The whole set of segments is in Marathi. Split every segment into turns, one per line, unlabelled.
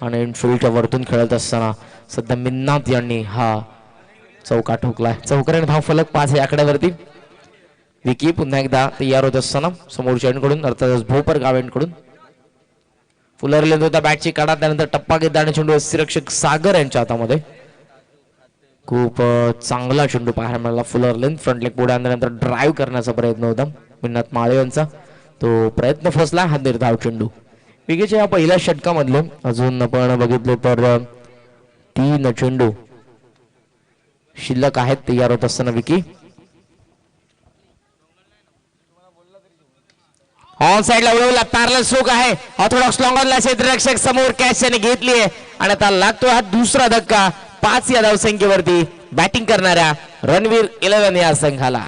आणि इनफिल्डच्या वरतून खेळत असताना सध्या मिन्नात यांनी हा चौका ठोकलाय. चौकाने धाव फलक 5 या आकड्यावरती. विकी पुन्हा एकदा तयार होत असताना समोरच्या एंडकडून अर्थातच भोपर गाव एंडकडून फुलरले होता बॅटची काढा. त्यानंतर टप्पा घेत आणि चेंडू रक्षक सागर यांच्या हातामध्ये. खूप चांगला चेंडू पाहायला मिळाला. फुलर लेन फ्रंट लेग पुढे आणल्यानंतर ड्राईव्ह करण्याचा प्रयत्न होता मिन्नात माळे यांचा. तो प्रयत्न फसला. हा निर्धाव चेंडू. विकीच्या या पहिल्या षटकामधले अजून आपण बघितले तर 3 चेंडू शिल्लक आहेत तयार होत असताना विकी. ऑन साइडला उडवला. पॅरलल स्ट्रोक आहे. ऑर्थोडॉक्स लॉंग ऑनला क्षेत्ररक्षक समोर कॅच याने घेतली आहे आणि आता लागतो हा दुसरा धक्का 5 या धावसंख्येवरती बॅटिंग करणाऱ्या रणवीर 11 या संघाला.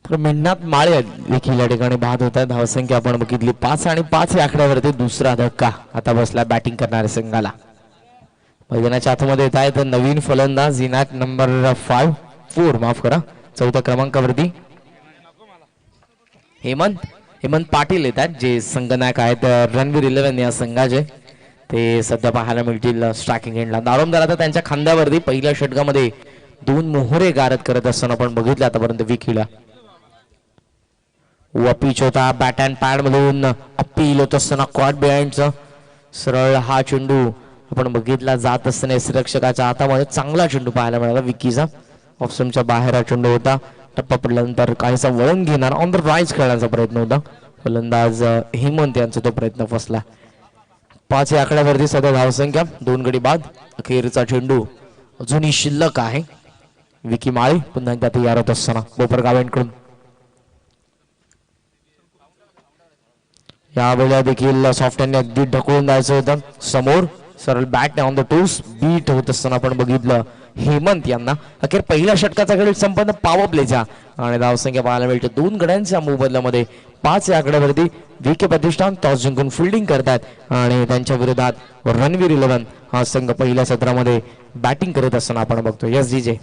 तर मिन्नात माळे देखील या ठिकाणी बाद होत आहे. धावसंख्या आपण बघितली 5 आणि 5 या आकड्यावरती दुसरा धक्का आता बसला बॅटिंग करणाऱ्या संघाला. मैदानाच्या आतमध्ये येत आहेत नवीन फलंदाज इनात नंबर 4 माफ करा 4थ्या क्रमांकावरती हेमंत पाटील येतात जे संघनायक आहेत रणवीर 11 या संघाचे. ते सध्या पाहायला मिळतील स्ट्रायकिंग एंडला. दारोमदार आता त्यांच्या खांद्यावरती पहिल्या षटकामध्ये 2 मोहरे गारद करत असताना आपण बघितलं आतापर्यंत विकीला. पिच होता बॅट अँड पॅड मधून अपील होत असताना कॉट बिहाइंडचा सरळ हा चेंडू आपण बघितला जात असताना रक्षकाच्या हातामध्ये चांगला चेंडू पाहायला मिळाला विकीचा. ऑफस्टंपच्या बाहेर हा चेंडू होता. टप्पा पडल्यानंतर काहीसा वळण घेणार ऑन द राईज खेळण्याचा प्रयत्न होता. फलंदाज हेमंत यांचा तो प्रयत्न फसला. 5 या आकड्यावरती सध्या धावसंख्या 2 गडी बाद. अखेरचा चेंडू अजूनही शिल्लक आहे. विकी माळी पुन्हा एकदा तयार होत असताना बोपर गावेंकडून. यावेळेला देखील सॉफ्टने अगदी ढकलून द्यायचं होतं समोर. सरळ बॅट ऑन द टूस बीट होत असताना आपण बघितलं हेमंत यांना. अखेर पहिल्या षटकाचा खेळ संपन्न पॉवर प्लेचा आणि धावसंख्या पाहायला मिळते 2 गड्यांच्या मोबदल्यामध्ये 5 या आकड्यावरती विके प्रतिष्ठान टॉस जिंकून फिल्डिंग करतात आणि त्यांच्या विरोधात रणवीर 11 हा संघ पहिल्या सत्रामध्ये बॅटिंग करत असताना आपण बघतो. Yes DJ.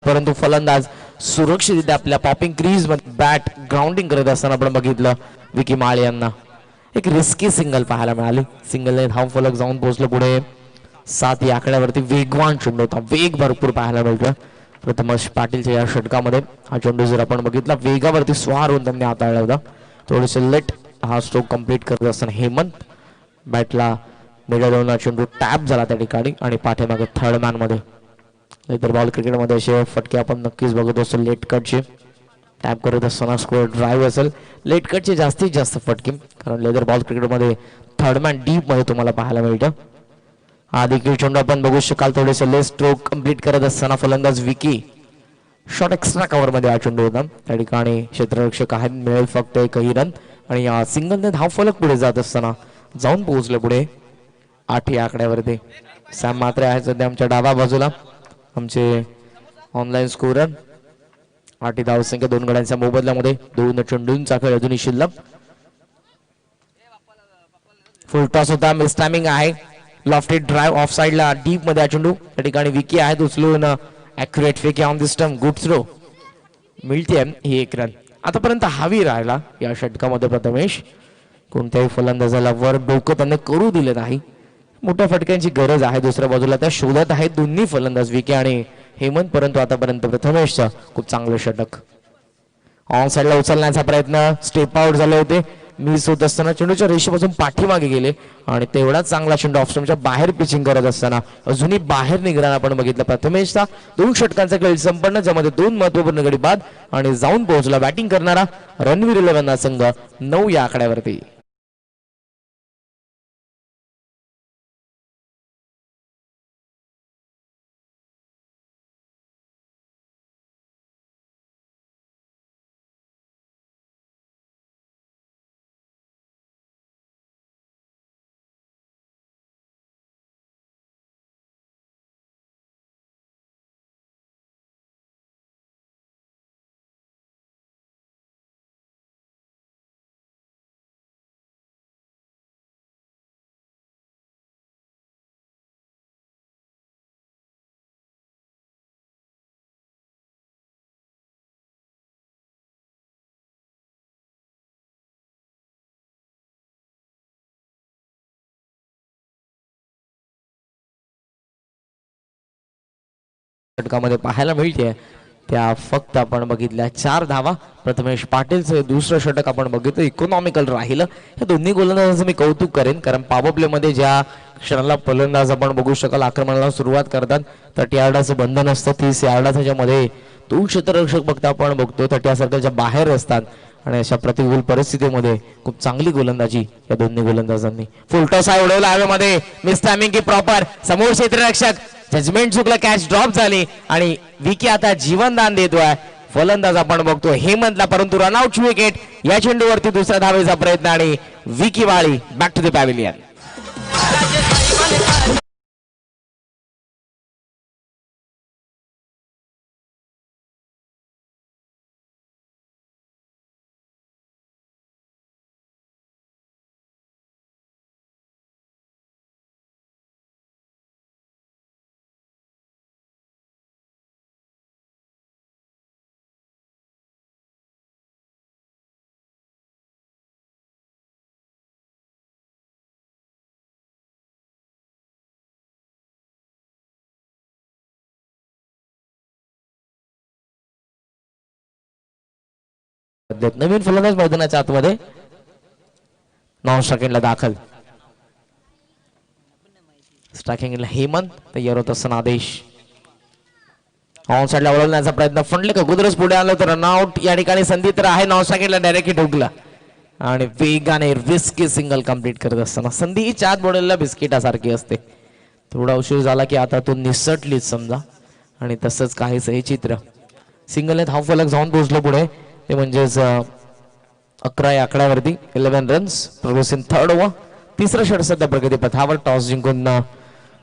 परंतु फलंदाज सुरक्षितरित्या आपल्या पॉपिंग क्रीज मध्ये बॅट ग्राउंडिंग करत असताना आपण बघितलं विकी माळे यांना. एक रिस्की सिंगल पाहायला मिळाली. सिंगलने धाव फलक जाऊन पोहोचलं पुढे 7 या आकड्यावरती. वेगवान चेंडू होता, वेग भरपूर पाहायला मिळतं प्रथमेश पाटीलच्या या षटकामध्ये. हा चेंडू जर आपण बघितला वेगावरती स्वार होऊन त्यांनी हाताळला होता. थोडेसे लेट हा स्ट्रोक कंप्लीट करत असताना हेमंत बॅटला मिडल चेंडू टॅप झाला त्या ठिकाणी आणि पाठीमागे थर्ड मॅन मध्ये. लेदर बॉल क्रिकेटमध्ये असे फटके आपण नक्कीच बघत असतो. लेट कटचे टॅप करत असताना स्कोअर ड्राईव्ह असेल. लेट कटचे जास्तीत जास्त फटके, कारण लेदर बॉल क्रिकेटमध्ये थर्ड मॅन डीप मध्ये तुम्हाला पाहायला मिळतं. हा देखील चेंडू आपण बघू शकाल. थोडेसे लेट स्ट्रोक कंप्लीट करत असताना फलंदाज विकी शॉर्ट एक्स्ट्रा कव्हर मध्ये हा चेंडू होता. त्या ठिकाणी क्षेत्ररक्षक आहेत, मिळेल फक्त एकही रन आणि या सिंगलने धाव फलक पुढे जात असताना जाऊन पोहोचले पुढे 8 या आकड्यावरती. सॅम मात्रे आहे सध्या आमच्या डाव्या बाजूला, आमचे ऑनलाईन स्कोरर. 8 धावसंख्या 2 गड्यांच्या मोबदल्यामध्ये 2 चेंडूंचा खेळ अजूनही शिल्लक. फुल टॉस होता, मिस टायमिंग आहे. लॉफ्टेड ड्राईव्ह ऑफ साइडला डीप मध्ये चेंडू. त्या ठिकाणी विकी आहेत उचलून ॲक्युरेट फेकी on the stump. Good throw मिळते ही 1 रन. आतापर्यंत हवी राहिला या षटकामध्ये प्रथमेश. कोणत्याही फलंदाजाला वर डोकं त्यांनी करू दिले नाही. मोठ्या फटक्यांची गरज आहे. दुसऱ्या बाजूला त्या शोधत आहेत दोन्ही फलंदाज विकी आणि हेमंत, परंतु आतापर्यंत प्रथमेशचं खूप चांगलं षटक. ऑन साइडला उचलण्याचा प्रयत्न, स्टेप आउट झाले होते. मिस होत असताना चेंडूच्या रेषेपासून पाठीमागे गेले आणि तेवढाच चांगला चेंडू ऑफस्टंपच्या बाहेर पिचिंग करत असताना अजूनही बाहेर निघताना आपण बघितलं प्रथमेशचा 2 षटकांचा खेळ संपन्न, ज्यामध्ये 2 महत्वपूर्ण गडी बाद आणि जाऊन पोहोचला बॅटिंग करणारा रणवीर 11 संघ 9 या आकड्यावरती. षटकामध्ये पाहायला मिळते त्या फक्त आपण बघितल्या 4 धावा. प्रथमेश पाटीलचं दुसरं षटक आपण बघितलं इकॉनॉमिकल राहिलं. या दोन्ही गोलंदाजांचं मी कौतुक करेन, कारण पॉवर प्ले मध्ये ज्या क्षणाला फलंदाज आपण बघू शकाल आक्रमणाला सुरुवात करतात 30 यार्डाचं बंधन असतं. 30 यार्डाच्या मध्ये 2 क्षेत्ररक्षक फक्त आपण बघतो 30 सर्कलच्या बाहेर असतात आणि अशा प्रतिकूल परिस्थितीमध्ये खूप चांगली गोलंदाजी या दोन्ही गोलंदाजांनी. फुलटॉस आहे उडवला हवेमध्ये, मिस टायमिंग की प्रॉपर. समोर क्षेत्ररक्षक जजमेंट चुकलं, कॅच ड्रॉप झाली आणि विकी आता जीवनदान देतोय. फलंदाज आपण बघतो हेमंतला, परंतु रनआउटची विकेट. या चेंडूवरती दुसऱ्या धावेचा प्रयत्न आणि विकी वाळी बॅक टू द पॅव्हिलियन. नवीन फलंदाज मैदानाच्या आतमध्ये नॉन स्ट्रायकिंगला दाखल. स्ट्रायकिंगला हेमंत तयार होत असताना आदेश. ऑन साइडला वळवण्याचा प्रयत्न, फंडले का गुदरस पुढे आलं तर रनआउट. या ठिकाणी संधी तर आहे. नॉन स्ट्रायकिंगला डायरेक्टली ठोकला आणि वेगाने रिस्की सिंगल कंप्लीट करत असताना संधी चात बोर्डला बिस्किटासारखी असते. थोडा उशीर झाला की आता तो निसटलीच समजा, आणि तसंच काहीच हे चित्र. सिंगलने धाव फलक जाऊन पोहोचलो पुढे, ते म्हणजेच 11 या आकड्यावरती. 11 runs, progress in third over. तिसरं षट सध्या प्रगती पथावर. टॉस जिंकून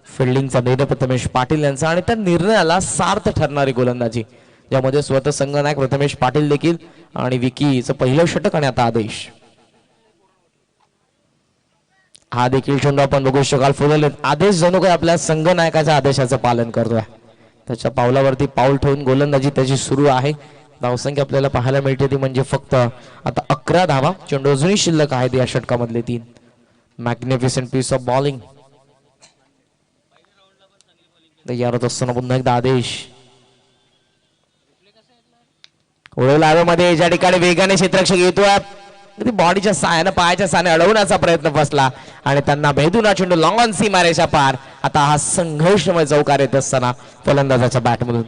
फिल्डिंगचा निर्णय प्रथमेश पाटील यांचा आणि त्या निर्णयाला सार्थ ठरणारी गोलंदाजी, ज्यामध्ये स्वतः संघनायक प्रथमेश पाटील देखील आणि विकीचं पहिलं षटक आणि आता आदेश. हा देखील चेंडू आपण बघू शकाल फुलले. आदेश जणू काही आपल्या संघनायकाच्या आदेशाचं पालन करतोय. त्याच्या पावलावरती पाऊल ठेवून गोलंदाजी त्याची सुरू आहे. धावसंख्या आपल्याला पाहायला मिळते ती म्हणजे फक्त आता 11 धावा. चेंडू अजूनही शिल्लक आहेत या षटकामधले 3. मॅग्निफिसंट पीस ऑफ बॉलिंग तयार होत असताना पुन्हा एकदा आदेश उडवला मध्ये ज्या ठिकाणी वेगाने क्षेत्ररक्षक येतोय बॉडीच्या साहाय्याने पायाच्या साहाय्याने अडवण्याचा प्रयत्न फसला आणि त्यांना भेदून हा चेंडू लॉंग ऑन सीमारेषा पार. आता हा संघर्षमय चौकार येत असताना फलंदाजाच्या बॅटमधून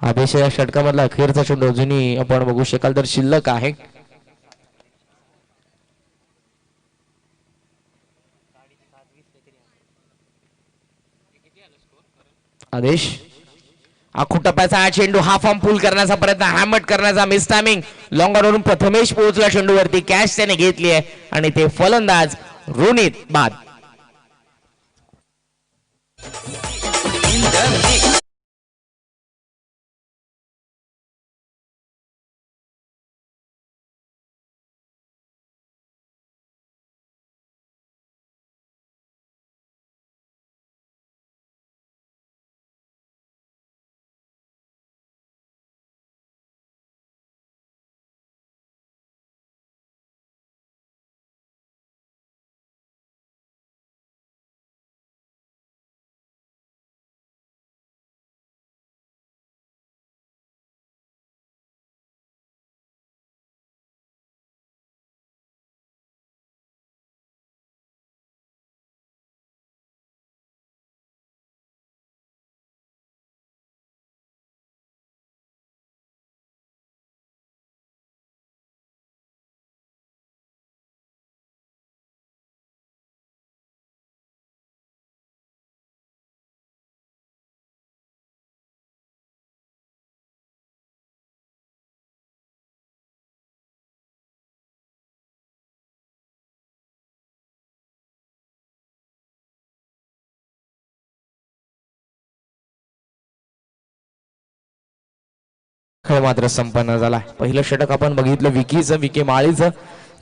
आदेश या षटकामधला अखेरचा चेंडू अजूनही आपण बघू शकाल तर शिल्लक आहे. आदेश आखू टप्प्याचा हा चेंडू हा फॉर्म पूल करण्याचा प्रयत्न हॅमट करण्याचा मिस टायमिंग लॉंगरवरून प्रथमेश पोहोचला चेंडूवरती कॅच त्याने घेतली आहे आणि ते फलंदाज रोनित बाद. खेळ मात्र संपन्न झाला. पहिलं षटक आपण बघितलं विकी माळीचं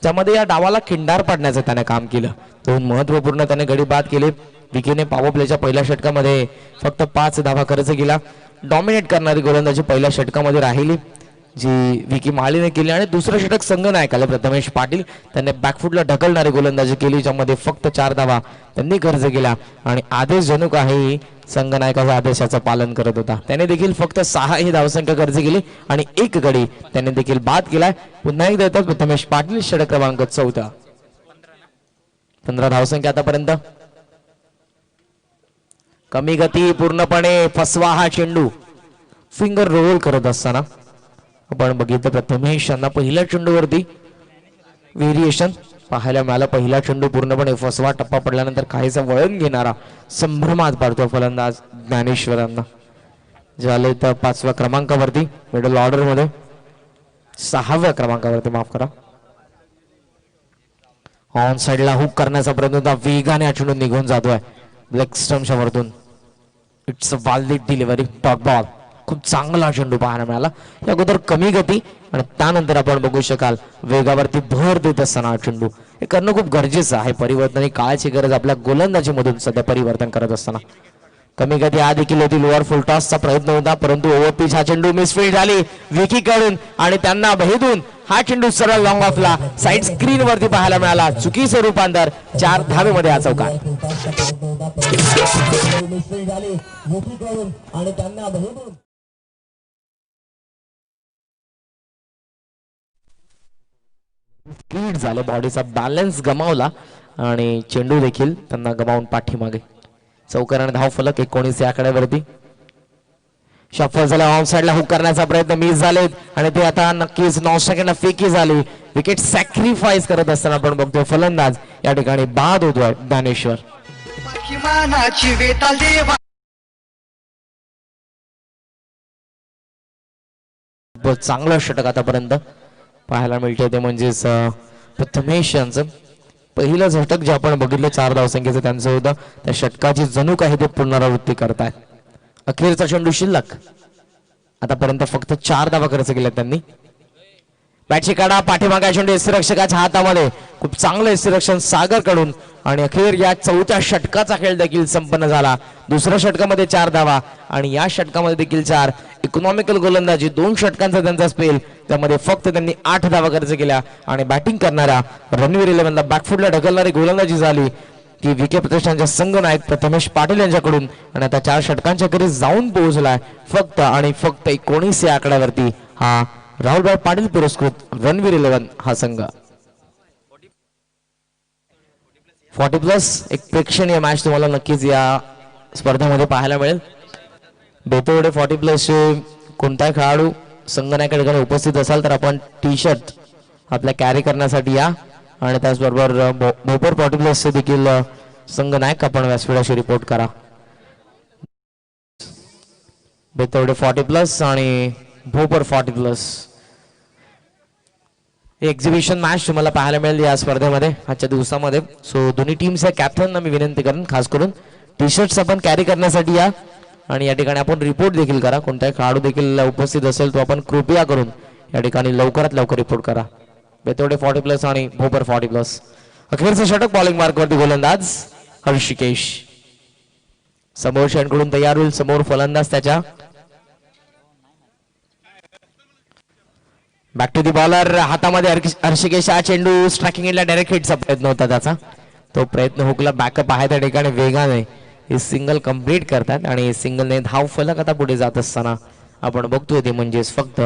त्यामध्ये या डावाला खिंडार पाडण्याचं त्याने काम केलं. 2 महत्वपूर्ण त्याने गडी बाद केले. विकीने पॉवर प्लेच्या पहिल्या षटकामध्ये फक्त 5 धावा खर्च केला. डॉमिनेट करणारी गोलंदाजी पहिल्या षटकामध्ये राहिली जी विकी माळीने केली आणि दुसरं षटक संघनायकाला प्रथमेश पाटील त्यांनी बॅकफुटला ढकलणारी गोलंदाजी केली ज्यामध्ये फक्त 4 धावा त्यांनी खर्च केला आणि आदेश जणू काही संघनायकाच्या आदेशाचं पालन करत होता. त्याने देखील फक्त 6 ही धावसंख्या खर्च केली आणि 1 गडी त्याने देखील बाद केलाय. पुन्हा एकदा येतात प्रथमेश पाटील षटक क्रमांक 14. 15 धावसंख्या आतापर्यंत. कमी गती पूर्णपणे फसवा हा चेंडू फिंगर रोल करत असताना आपण बघितलं प्रथमेश यांना पहिल्या चेंडूवरती व्हेरिएशन पाहायला मिळालं. पहिला चेंडू पूर्णपणे फसवा टप्पा पडल्यानंतर काहीसा वळण घेणारा संभ्रमात पाडतो फलंदाज ज्ञानेश्वरांना. झाले तर 5व्या क्रमांकावरती मिडल ऑर्डर मध्ये 6व्या क्रमांकावरती माफ करा. ऑन साइडला हुक करण्याचा प्रयत्न होता वेगाने चेंडू निघून जातोय लेग स्टंपच्या वरतून. इट्स अ वाल्डी डिलिव्हरी डॉट बॉल. खूप चांगला चेंडू पाहायला मिळाला. या अगोदर कमी गती आणि त्यानंतर आपण बघू शकाल वेगावरती भर देत असताना चेंडू हे करणं खूप गरजेचं आहे. परिवर्तन काळाची गरज आपल्या गोलंदाजीमधून सध्या परिवर्तन करत असताना. कमी गती हा देखील होती लोअर फुल टॉसचा प्रयत्न होता परंतु ओव्हर पिच हा चेंडू मिसफील्ड झाली विकी कडून आणि त्यांना भेदून हा चेंडू सरळ लॉंग ऑफला साइड स्क्रीन वरती पाहायला मिळाला. चुकीचं रूपांतर 4 धावेमध्ये हा चौकार. स्पीड झालं बॉडीचा बॅलन्स गमावला आणि चेंडू देखील त्यांना गमावून पाठीमागे. चौकार आणि धाव फलक 19 या आकड्यावरती. शफल झाला ऑफ साइडला हुक करण्याचा प्रयत्न मिस झालेत आणि ते आता नक्कीच 9 सेकंड फेकी झाली. विकेट सॅक्रिफाईस करत असताना आपण बघतोय फलंदाज या ठिकाणी बाद होतोय ज्ञानेश्वर. चांगलं षटक आतापर्यंत पाहायला मिळते ते म्हणजेच प्रथमेश यांचं पहिलं षटक जे आपण बघितलं 4 धावसंख्येचं त्यांचं होतं. त्या षटकाची जणू काही ते पुनरावृत्ती करतायत. अखेरचा चेंडू शिल्लक. आतापर्यंत फक्त 4 धावा खर्च केल्या त्यांनी. बॅटची काढा पाठीमागा चेंडू यष्टिरक्षकाच्या हातामध्ये खूप चांगलं यष्टिरक्षण सागर कडून आणि अखेर या चौथ्या षटकाचा खेळ देखील संपन्न झाला. दुसऱ्या षटकामध्ये 4 धावा आणि या षटकामध्ये देखील 4. इकॉनॉमिकल गोलंदाजी 2 षटकांचा त्यांचा स्पेल त्यामध्ये फक्त त्यांनी 8 धावा खर्च केल्या आणि बॅटिंग करणाऱ्या रणवीर इलेव्हनला बॅकफुटला ढकलणारी गोलंदाजी झाली ती विके प्रतिष्ठानच्या संघनायक प्रथमेश पाटील यांच्याकडून आणि आता 4 षटकांच्या घरी जाऊन पोहोचलाय फक्त आणि फक्त 19 या आकड्यावरती हा राहुलभाई पाटील पुरस्कृत रणवीर इलेव्हन हा संघ. 40+ एक प्रेक्षणीय मॅच तुम्हाला नक्कीच या स्पर्धेमध्ये पाहायला मिळेल. बेतोडे 40+ कोणताही खेळाडू संघनायका ठिकाणी उपस्थित असाल तर आपण टी शर्ट आपल्या कॅरी करण्यासाठी या आणि त्याचबरोबर भोपर 40+ देखील संघनायक आपण व्यासपीठाशी रिपोर्ट करा. बेतोडे 40+ आणि भोपर 40+ एक्झिबिशन मॅच तुम्हाला पाहायला मिळेल या स्पर्धेमध्ये आजच्या दिवसामध्ये. सो दोन्ही टीमच्या कॅप्टनना मी विनंती करेन खास करून टी शर्ट्स आपण कॅरी करण्यासाठी या आणि या ठिकाणी आपण रिपोर्ट देखील करा. कोणताही खेळाडू देखील उपस्थित असेल तो आपण कृपया करून या ठिकाणी लवकरात लवकर रिपोर्ट करा. बेतोडे 40+ आणि भोपर 40+. अखेरचं षटक बॉलिंग मार्कवरती गोलंदाज हर्षिकेश. समोर शेंडकडून तयार होईल. समोर फलंदाज त्याच्या. बॅक टू दी बॉलर हातामध्ये हर्षिकेश. हा चेंडू स्ट्रायकिंग एंडला डायरेक्ट हिटचा प्रयत्न होता त्याचा. तो प्रयत्न हुकला. बॅकअप आहे त्या ठिकाणी वेगाने हे सिंगल कंप्लीट करतात आणि सिंगलने धाव फलक आता पुढे जात असताना आपण बघतोय ते म्हणजेच फक्त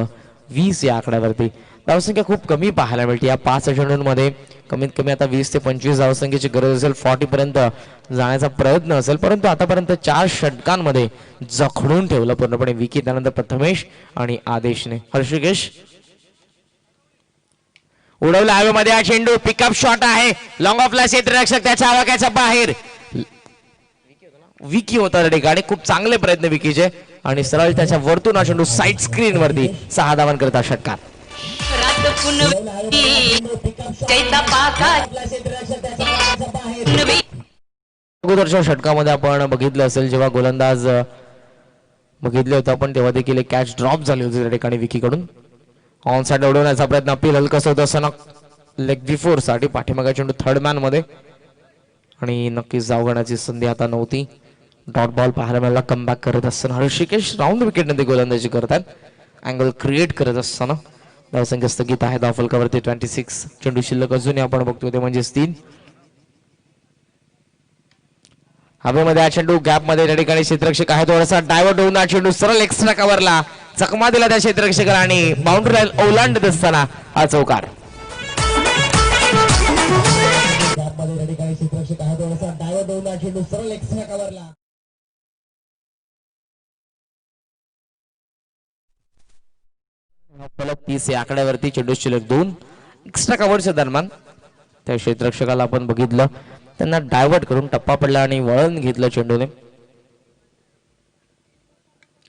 20 या आकड्यावरती. धावसंख्या खूप कमी पाहायला मिळते या 5 चेंडूंमध्ये. कमीत कमी आता 20 ते 25 धावसंख्येची गरज असेल. 40 पर्यंत जाण्याचा प्रयत्न असेल परंतु आतापर्यंत 4 षटकांमध्ये जखडून ठेवलं पूर्णपणे विकी. त्यानंतर प्रथमेश आणि आदेशने. हर्षिकेश उडवला हवेमध्ये. हा चेंडू पिकअप शॉट आहे. लॉंग ऑफला क्षेत्ररक्षक त्याच्या आवाक्याच्या बाहेर. विकी होता त्या ठिकाणी. खूप चांगले प्रयत्न विकीचे आणि सरळ त्याच्या वरतून हा चेंडू साईड स्क्रीन वरती 6 धावांकरता षटकार. अगोदरच्या षटकामध्ये आपण बघितलं असेल जेव्हा गोलंदाज बघितले होते आपण तेव्हा देखील एक कॅच ड्रॉप झाली होती त्या ठिकाणी विकी कडून. ऑन साइड उडवण्याचा प्रयत्न. अपील हलकस होत असताना लेग बिफोर साठी पाठीमागा चेंडू थर्ड मॅन मध्ये आणि नक्कीच जाऊ घेण्याची संधी आता नव्हती. डॉट बॉल पाहायला मिळाला. कमबॅक करत असताना हर्षिकेश राऊंड विकेट मध्ये गोलंदाजी करतात. अँगल क्रिएट करत असताना धावसंख्या स्थगित आहे धावफलकावरती 26. चेंडू शिल्लक अजूनही आपण बघतोय ते म्हणजेच 3. हवेमध्ये हा चेंडू गॅप मध्ये त्या ठिकाणी क्षेत्ररक्षक आहे. थोडासा डायव्हर्ट होऊन हा चेंडू सरळ एक्स्ट्रा कव्हरला चकमा दिला त्या क्षेत्ररक्षकाला आणि बाउंड्री लाईन ओलांडत असताना हा चौकार. फलक 30 या आकड्यावरती. चेंडू शिल्लक 2. एक्स्ट्रा कव्हरच्या दरम्यान त्या क्षेत्ररक्षकाला आपण बघितलं त्यांना डायव्हर्ट करून टप्पा पडला आणि वळण घेतलं चेंडूने.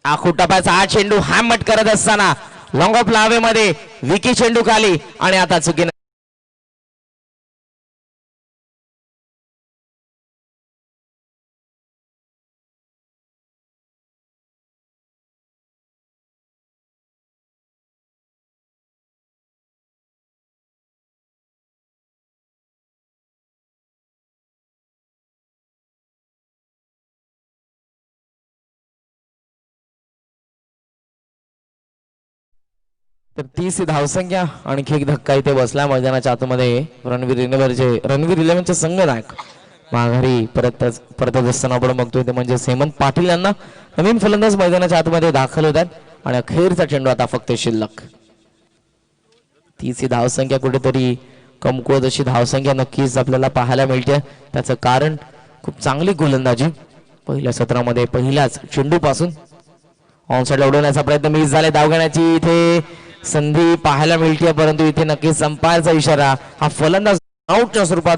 आखू टप्प्याचा हा चेंडू हॅमट करत असताना लॉंग ऑफ लावेमध्ये विकी चेंडू खाली आणि आता चुकीने तर 30 धावसंख्या आणखी एक धक्का इथे बसला मैदानाच्या आतमध्ये. रणवीर इलेव्हनचे संघनायक माघारी परतत असताना आपण बघतोय ते म्हणजे हेमंत पाटील यांना नवीन फलंदाज मैदानाच्या आतमध्ये दाखल होतात आणि अखेरचा चेंडू आता फक्त शिल्लक. 30 धावसंख्या कुठेतरी कमकुवत अशी धावसंख्या नक्कीच आपल्याला पाहायला मिळते. त्याचं कारण खूप चांगली गोलंदाजी पहिल्या सत्रामध्ये पहिल्याच चेंडू पासून ऑन साइड उडवण्याचा प्रयत्न मिस झाले. धाव घेण्याची इथे संधी पाहायला मिळते, परंतु इथे नक्कीच संपायचा इशारा हा फलंदाज आउटच्या स्वरूपात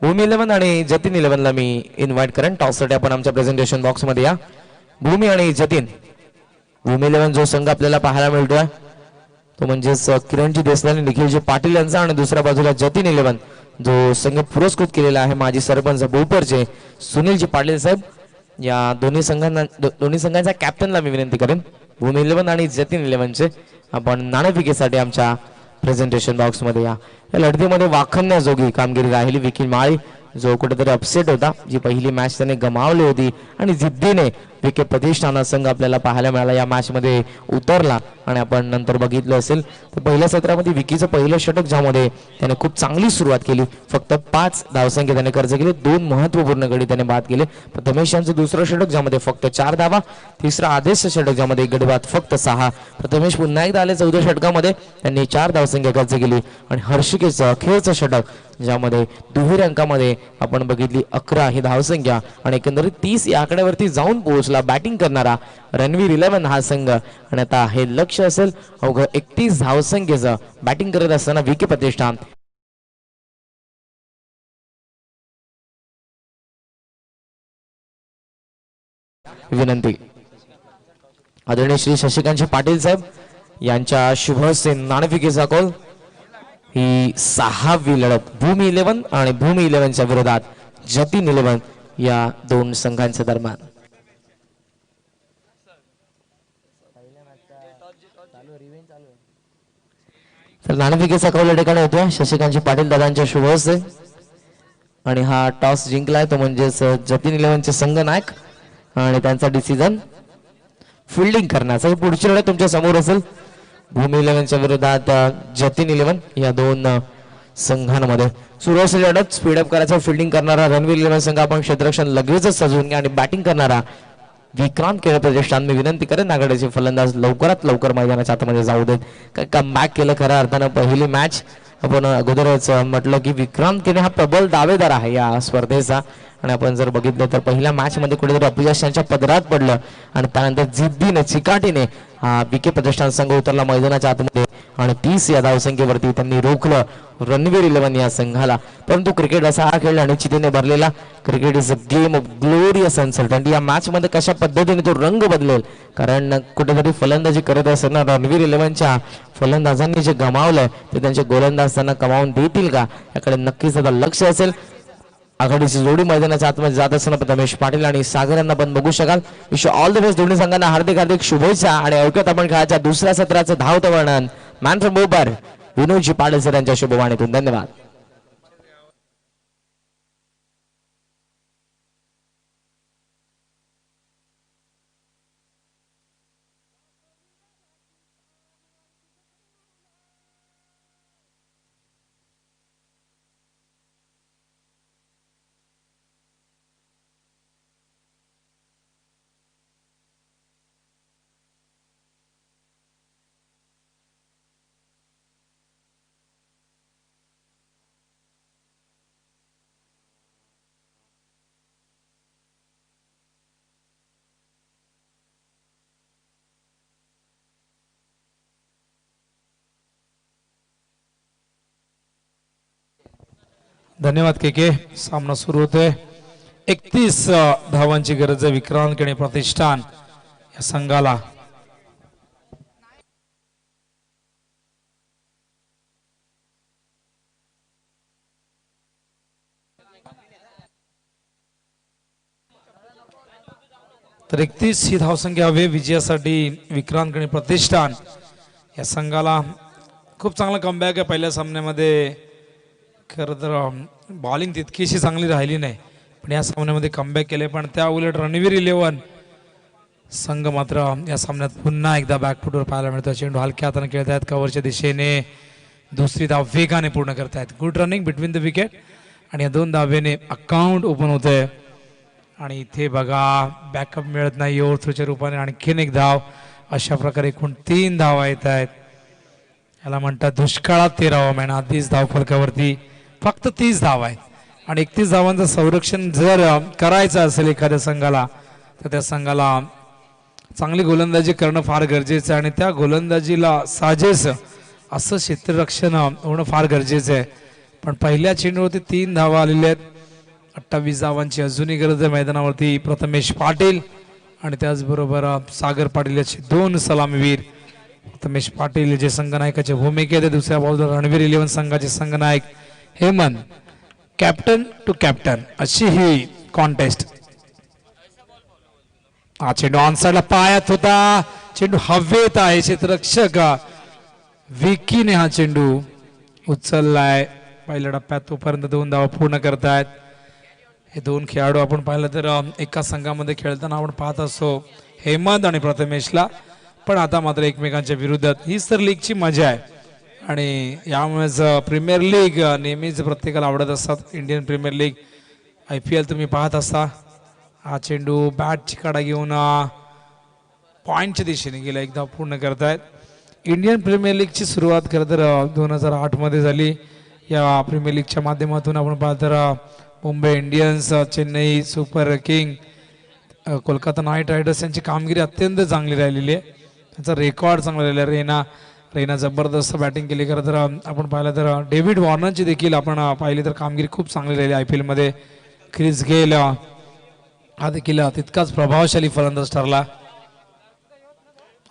भूमी 11 आणि जतीन 11ला मी इन्व्हाइट करेन. टॉससाठी आपण आमच्या प्रेझेंटेशन बॉक्स मध्ये या. भूमी आणि जतीन. भूमी 11 जो संघ आपल्याला पाहायला मिळतोय तो म्हणजेच किरणजी देसाई आणि निखिलजी पाटील यांचा, आणि दुसऱ्या बाजूला जतीन 11 जो संघ पुरस्कृत केलेला आहे माजी सरपंच बोईपरचे सुनीलजी पाटील साहेब. या दोन्ही संघांच्या कॅप्टनला मी विनंती करेन. भूमी 11 आणि जतीन 11चे आपण नाणेफेकीसाठी आमच्या प्रेझेंटेशन बॉक्स मध्ये या. लढतीमध्ये वाखण्याजोगी कामगिरी राहिली विकी माळी जो कुठेतरी अपसेट होता. जी पहिली मॅच त्याने गमावली होती आणि जिद्दीने विके प्रतिष्ठान संघ आपल्याला पाहायला मिळाला या मॅच मध्ये उतरला. आणि आपण नंतर बघितलं असेल तर पहिल्या सत्रामध्ये विकीचं पहिलं षटक ज्यामध्ये त्याने खूप चांगली सुरुवात केली. फक्त 5 धावसंख्या त्याने खर्च केले, 2 महत्वपूर्ण गडी त्याने बाद केले. प्रथमेश यांचं दुसरं षटक ज्यामध्ये फक्त 4 धावा, तिसरं आदेश षटक ज्यामध्ये गडी बाद फक्त 6. प्रथमेश पुन्हा एकदा आले 14 षटकामध्ये, त्यांनी 4 धावसंख्या खर्च केली. आणि हर्षिकेचं अखेरचं षटक ज्यामध्ये दुहेरी अंकामध्ये आपण बघितली 11 ही धावसंख्या आणि एकंदरीत 30 या आकड्यावरती जाऊन पोहोचला बॅटिंग करणारा रणवीर 11 हा संघ. आणि आता हे लक्ष असेल अवघं 31 धावसंख्येचं बॅटिंग करत असताना विके प्रतिष्ठान. विनंती आदरणीय श्री शशिकांत पाटील साहेब यांच्या शुभ हस्ते नाणेफेकीचा कॉल. ही 6वी लढत भूमी 11 आणि भूमी 11च्या विरोधात जतीन 11 या दोन संघांच्या दरम्यान. तर नाणेफेकीचा कौल या ठिकाणी होतोय शशिकांत पाटील दादांच्या शुभ हस्ते. आणि हा टॉस जिंकलाय तो म्हणजेच जतीन 11चे संघनायक आणि त्यांचा डिसिजन फिल्डिंग करण्याचा. ही पुढची लढत तुमच्या समोर असेल भूमी 11च्या विरोधात जतीन 11 या दोन संघांमध्ये. सुरू असलेली लढत स्पीडअप करायचं फिल्डिंग करणारा रणवीर 11 संघ आपण क्षेत्ररक्षण लगेचच सजवून घ्या आणि बॅटिंग करणारा विक्रांत खेळ प्रतिष्ठान मी विनंती करेन नागडेचे फलंदाज लवकरात लवकर मैदानाच्या आतमध्ये जाऊ देत. काय कमबॅक केलं खऱ्या अर्थानं. पहिली मॅच आपण अगोदरच म्हटलं की विक्रांत केने हा प्रबल दावेदार आहे या स्पर्धेचा. आणि आपण जर बघितलं तर पहिल्या मॅच मध्ये कुठेतरी अपयशांच्या पदरात पडलं आणि त्यानंतर जिद्दीने चिकाटीने हा विके प्रतिष्ठान संघ उतरला मैदानाच्या आतमध्ये आणि 30 या धावसंख्येवरती त्यांनी रोखलं रणवीर 11 या संघाला. परंतु क्रिकेट असा हा खेळ आणि चितीने भरलेला cricket is a game of glorious uncertainty. या मॅच मध्ये कशा पद्धतीने तो रंग बदलेल, कारण कुठेतरी फलंदाजी करत असताना रणवीर 11च्या फलंदाजांनी जे गमावलंय ते त्यांचे गोलंदाज त्यांना कमावून देतील का याकडे नक्कीच आता लक्ष असेल. आघाडीची जोडी मैदानाच्या आतमध्ये जात असताना प्रथमेश पाटील आणि सागर यांना पण बघू शकाल. विश ऑल द बेस्ट दोन्ही संघांना हार्दिक हार्दिक शुभेच्छा. आणि ऐकत आपण खेळाच्या दुसऱ्या सत्राचं धावतं वर्णन man from बोईपर Binodji Patil sir यांच्या शुभवाणीतून. धन्यवाद.
धन्यवाद के सामना सुरू होतोय. 31 धावांची गरज विक्रांत केणे प्रतिष्ठान या संघाला. तर 31 ही धावसंख्या हवी विजयासाठी विक्रांत केणे प्रतिष्ठान या संघाला. खूप चांगला कमबॅक आहे पहिल्या सामन्यामध्ये. खरं तर बॉलिंग तितकीशी चांगली राहिली नाही पण या सामन्यामध्ये कमबॅक केले. पण त्या उलट रणवीर 11 संघ मात्र या सामन्यात पुन्हा एकदा बॅकफुटवर पाहायला मिळतो. चेंडू हलक्या हाताने खेळत आहेत कव्हरच्या दिशेने. दुसरी धाव वेगाने पूर्ण करतायत. Good running between the wicket आणि या 2 धावेने अकाउंट ओपन होत आहे. आणि इथे बघा बॅकअप मिळत नाही ओव्हर थ्रोच्या रूपाने. आणखीन एक धाव. अशा प्रकारे एकूण 3 धावा येत आहेत. याला म्हणतात दुष्काळात 13वा महिना. 30 धाव फलकावरती फक्त 30 धाव आहेत आणि 31 धावांचं संरक्षण जर करायचं असेल एखाद्या संघाला तर त्या संघाला चांगली गोलंदाजी करणं फार गरजेचं आहे आणि त्या गोलंदाजीला साजेस असं क्षेत्ररक्षण होणं फार गरजेचं आहे. पण पहिल्या चेंडूवरती 3 धावा आलेल्या आहेत. 28 धावांची अजूनही गरज आहे मैदानावरती. प्रथमेश पाटील आणि त्याचबरोबर सागर पाटील याचे 2 सलामीवीर. प्रथमेश पाटील जे संघनायकाच्या भूमिकेत, दुसऱ्या बाजूला रणवीर 11 संघाचे संघनायक हेमंत. कॅप्टन टू कॅप्टन अशी ही कॉन्टेस्ट. हा चेंडू ऑनसाइडला पायात होता. चेंडू हवेत आहे. क्षेत्ररक्षक विकीने हा चेंडू उचललाय. पहिल्या टप्प्यात तोपर्यंत 2 धावा पूर्ण करतायत. हे 2 खेळाडू आपण पाहिलं तर एका संघामध्ये खेळताना आपण पाहत असतो हेमंत आणि प्रथमेशला. पण आता मात्र एकमेकांच्या विरुद्धात. हीच तर लीगची मजा आहे आणि यामुळेच प्रीमियर लीग नेहमीच प्रत्येकाला आवडत असतात. इंडियन प्रीमियर लीग IPL तुम्ही पाहत असता. हा चेंडू बॅटची कडा घेऊन पॉईंटच्या दिशेने गेला. एकदा पूर्ण करतायत. इंडियन प्रीमियर लीगची सुरुवात खरं तर 2008 मध्ये झाली. या प्रीमियर लीगच्या माध्यमातून आपण पाहत तर Mumbai Indians, Chennai super king, Kolkata night riders यांची कामगिरी अत्यंत चांगली राहिलेली आहे. त्यांचा रेकॉर्ड चांगला राहिलेला. रैना जबरदस्त बॅटिंग केली. खरं तर आपण पाहिलं तर डेव्हिड वॉर्नरची देखील आपण पाहिली तर कामगिरी खूप चांगली राहिली IPL मध्ये. क्रिस गेल हा देखील तितकाच प्रभावशाली फलंदाज ठरला.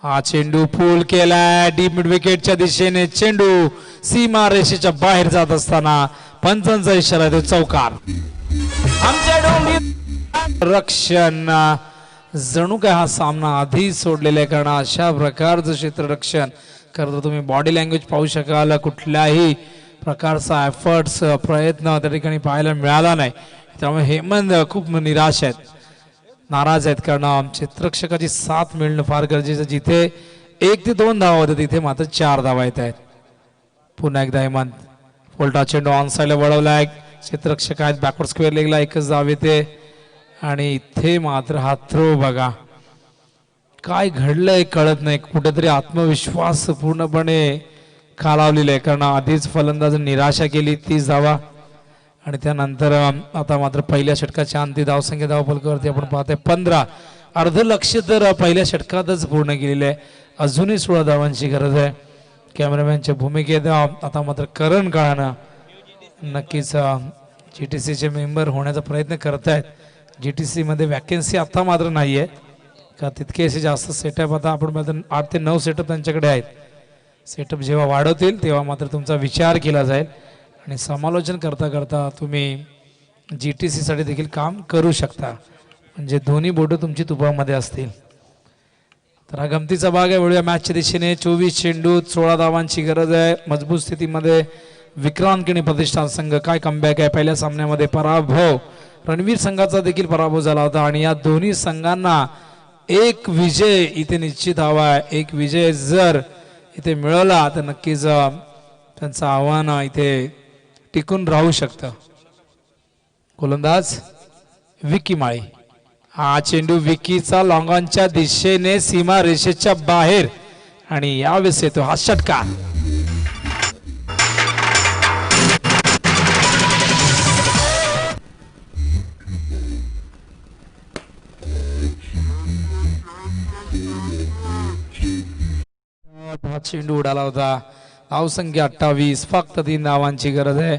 हा चेंडू पूल केलाय डीप मिड विकेटच्या दिशेने. चेंडू सीमा रेषेच्या बाहेर जात असताना पंचांचा इशारा आहे तो चौकार. रक्षण जणू काय हा सामना आधी सोडलेला आहे. कारण अशा प्रकारचं क्षेत्ररक्षण खरं तर तुम्ही बॉडी लँग्वेज पाहू शकाल. कुठल्याही प्रकारचा एफर्ट्स प्रयत्न त्या ठिकाणी पाहायला मिळाला नाही. त्यामुळे हेमंत खूप निराश आहेत, नाराज आहेत. कारण क्षेत्ररक्षकाची साथ मिळणं फार गरजेचं. जिथे 1 ते 2 धावा होत्या तिथे मात्र 4 धावा येत आहेत. पुन्हा एकदा हेमंत पोल्टा चेंडू ऑन साइडला वळवलाय. क्षेत्ररक्षक आहेत बॅकवर्ड स्क्वेअर लेगला. एकच धाव येते आणि इथे मात्र हा थ्रो बघा काय घडलंय कळत नाही. कुठेतरी आत्मविश्वास पूर्णपणे खालावलेला आहे. कारण आधीच फलंदाज निराशा केली 30 धावा आणि त्यानंतर आता मात्र पहिल्या षटकाच्या अंतिम धावसंख्या धावफलकावरती आपण पाहतोय 15. अर्ध लक्ष तर पहिल्या षटकातच पूर्ण केलेलं आहे. अजूनही 16 धावांची गरज आहे. कॅमेरामॅनच्या भूमिकेत आता मात्र करण काळानं नक्कीच GTCचे मेंबर होण्याचा प्रयत्न करतायत. GTC मध्ये वॅकन्सी आता मात्र नाही आहे का तितके असे जास्त सेटअप. आता आपण 8 ते 9 सेटअप त्यांच्याकडे आहेत. सेटअप जेव्हा वाढवतील तेव्हा मात्र तुमचा विचार केला जाईल आणि समालोचन करता करता तुम्ही GTCसाठी देखील काम करू शकता. म्हणजे दोन्ही बोटं तुमची तुपामध्ये असतील. तर हा गमतीचा भाग आहे. वळूया मॅचच्या दिशेने. 24 चेंडूत 16 धावांची गरज आहे. मजबूत स्थितीमध्ये विक्रांत किणी प्रतिष्ठान संघ. काय कमबॅक आहे. पहिल्या सामन्यामध्ये पराभव रणवीर संघाचा देखील पराभव झाला होता आणि या दोन्ही संघांना एक विजय इथे निश्चित हवा आहे. एक विजय जर इथे मिळवला तर नक्कीच त्यांचं आव्हान इथे टिकून राहू शकतं. गोलंदाज विकी माळी. हा चेंडू विकीचा लॉंगॉनच्या दिशेने सीमा रेषेच्या बाहेर आणि यावेळेस येतो हा षटकार. हा चेंडू उडाला होता. धावसंख्या 28. फक्त 3 धावांची गरज आहे.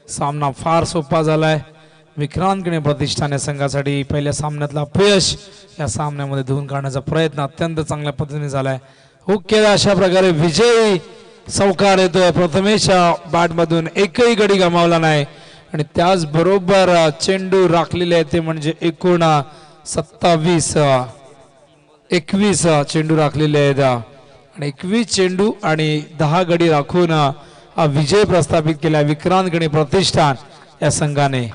सामना फार सोपा झालाय. विक्रांत किणी प्रतिष्ठान या संघासाठी पहिल्या सामन्यातला अपयश या सामन्यामध्ये धुवून काढण्याचा प्रयत्न अत्यंत चांगल्या पद्धतीने झालाय. हुक केला. अशा प्रकारे विजयी चौकार येतोय. प्रथमेश बॅटमधून एकही गडी गमावला नाही आणि त्याचबरोबर चेंडू राखलेले आहे ते म्हणजे एकूण 21 चेंडू राखलेले आहेत आणि 21 चेंडू आणि 10 गडी राखून हा विजय प्रस्थापित केला विक्रांत किणी प्रतिष्ठान या संघाने.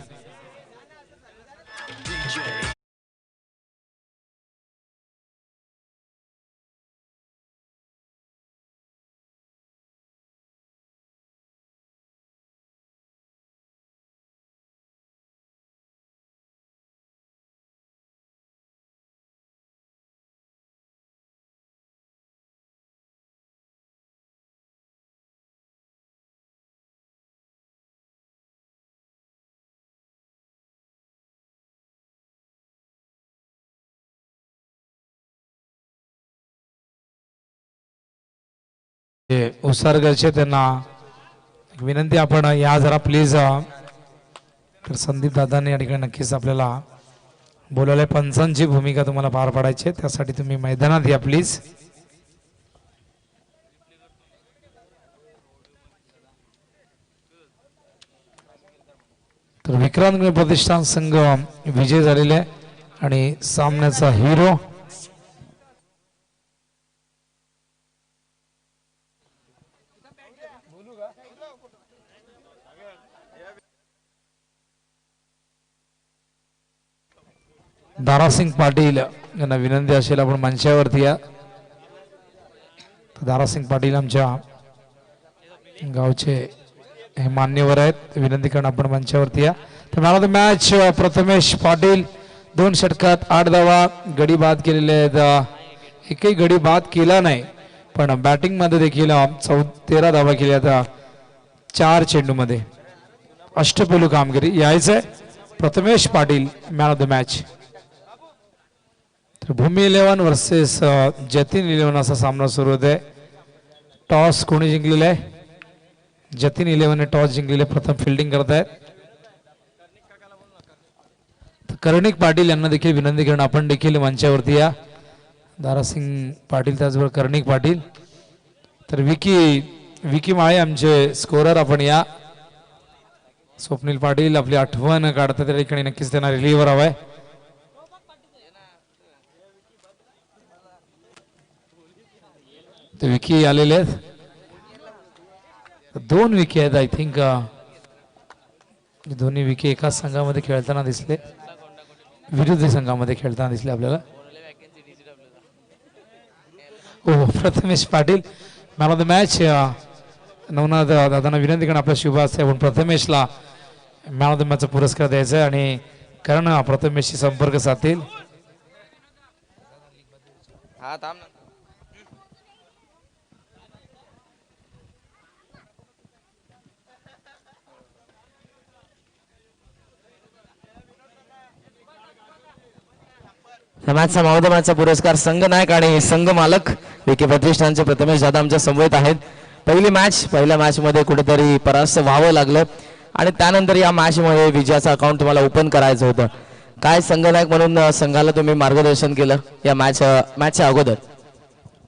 उसारगरचे त्यांना एक विनंती, आपण या जरा प्लीज. तर संदीप दादांनी या ठिकाणी नक्कीच आपल्याला बोलावलंय. पंचांची भूमिका तुम्हाला पार पाडायची आहे, त्यासाठी तुम्ही मैदानात या प्लीज. तर विक्रांत गणेश प्रतिष्ठान संघ विजय झालेले आहे आणि सामन्याचा हिरो दारासिंग पाटील यांना विनंती असेल आपण मंचावरती या. दारासिंग पाटील आमच्या गावचे हे मान्यवर आहेत, विनंती करणं आपण मंचावरती या. तर man of the match Prathamesh Patil, 2 षटकात 8 धावा, गडी बाद केलेले आहेत. एकही गडी बाद केला नाही, पण बॅटिंग मध्ये देखील 13 धावा केल्या आहेत 4 चेंडूमध्ये. अष्टपैलू कामगिरी यायचंय Prathamesh Patil man of the match. तर भूमी 11 वर्सेस जतीन 11 असा सामना सुरू होत आहे. टॉस कोणी जिंकलेला आहे? जतीन 11ने टॉस जिंकलेले, प्रथम फिल्डिंग करत आहेत. कर्णिक पाटील यांना देखील विनंती करणं आपण देखील मंचावरती या. दारासिंग पाटील त्याचबरोबर कर्णिक पाटील. तर विकी माळे आमचे स्कोरर आपण या. स्वप्नील पाटील आपली आठवण काढतात त्या ठिकाणी, नक्कीच त्यांना रिलीव्हर हवाय. तर विकी आलेले आहेत, 2 विकी आहेत. आय थिंक दोन्ही विकी एकाच संघामध्ये खेळताना दिसले, विरुद्ध संघामध्ये खेळताना दिसले आपल्याला. हो, Prathamesh Patil man of the match. Navnath दादांना विनंती करणं आपल्या शुभ असते, आपण प्रथमेशला मॅन ऑफ द मॅचचा पुरस्कार द्यायचा आहे आणि कारण प्रथमेशशी संपर्क साधतील.
मॅचचा मॅन ऑफ द मॅचचा पुरस्कार संघ नायक आणि संघ मालक विके प्रतिष्ठानचे प्रथमेश दादा आमच्या समवेत आहेत. पहिल्या मॅच मध्ये कुठेतरी परास्त व्हावं लागलं आणि त्यानंतर या मॅच मध्ये विजयाचं अकाउंट तुम्हाला ओपन करायचं होतं. काय संघ नायक म्हणून संघाला तुम्ही मार्गदर्शन केलं या मॅचच्या अगोदर?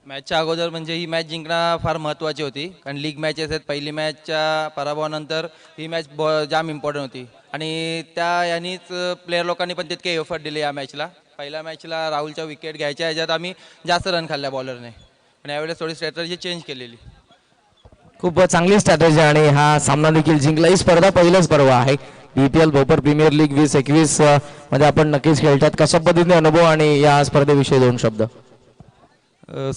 मॅचच्या अगोदर म्हणजे ही मॅच जिंकणं फार महत्त्वाची होती, कारण लीग मॅचेस आहेत. पहिली मॅचच्या पराभवानंतर ही मॅच जाम इम्पॉर्टंट होती आणि त्या यांनीच प्लेयर लोकांनी पण तितके एफर्ट दिले या मॅचला. पहिल्या मॅचला राहुलच्या विकेट घ्यायच्या ह्याच्यात आम्ही जास्त रन खाल्ल्या बॉलरने, पण यावेळेस थोडी स्ट्रॅटर्जी चेंज केलेली.
खूप चांगली स्ट्रॅटेजी आणि हा सामना देखील जिंकला. ही स्पर्धा पहिलाच पर्व आहे BPL भोपर प्रीमियर लीग 2021 मध्ये आपण नक्कीच खेळतात. कशा पद्धतीने अनुभव आणि या स्पर्धेविषयी 2 शब्द?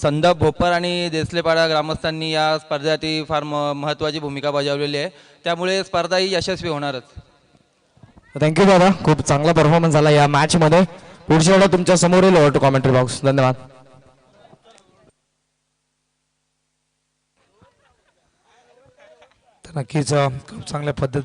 संदप भोपर आणि देसलेपाडा ग्रामस्थांनी या स्पर्धेसाठी फार महत्त्वाची भूमिका बजावलेली आहे, त्यामुळे स्पर्धा ही यशस्वी होणारच.
थँक्यू दादा, खूप चांगला परफॉर्मन्स झाला या मॅच मध्ये. पुढच्या वेळेला तुमच्या समोर येईल ओव्हर टू कॉमेंट्री बॉक्स. धन्यवाद.
नक्कीच खूप चांगल्या पद्धतीने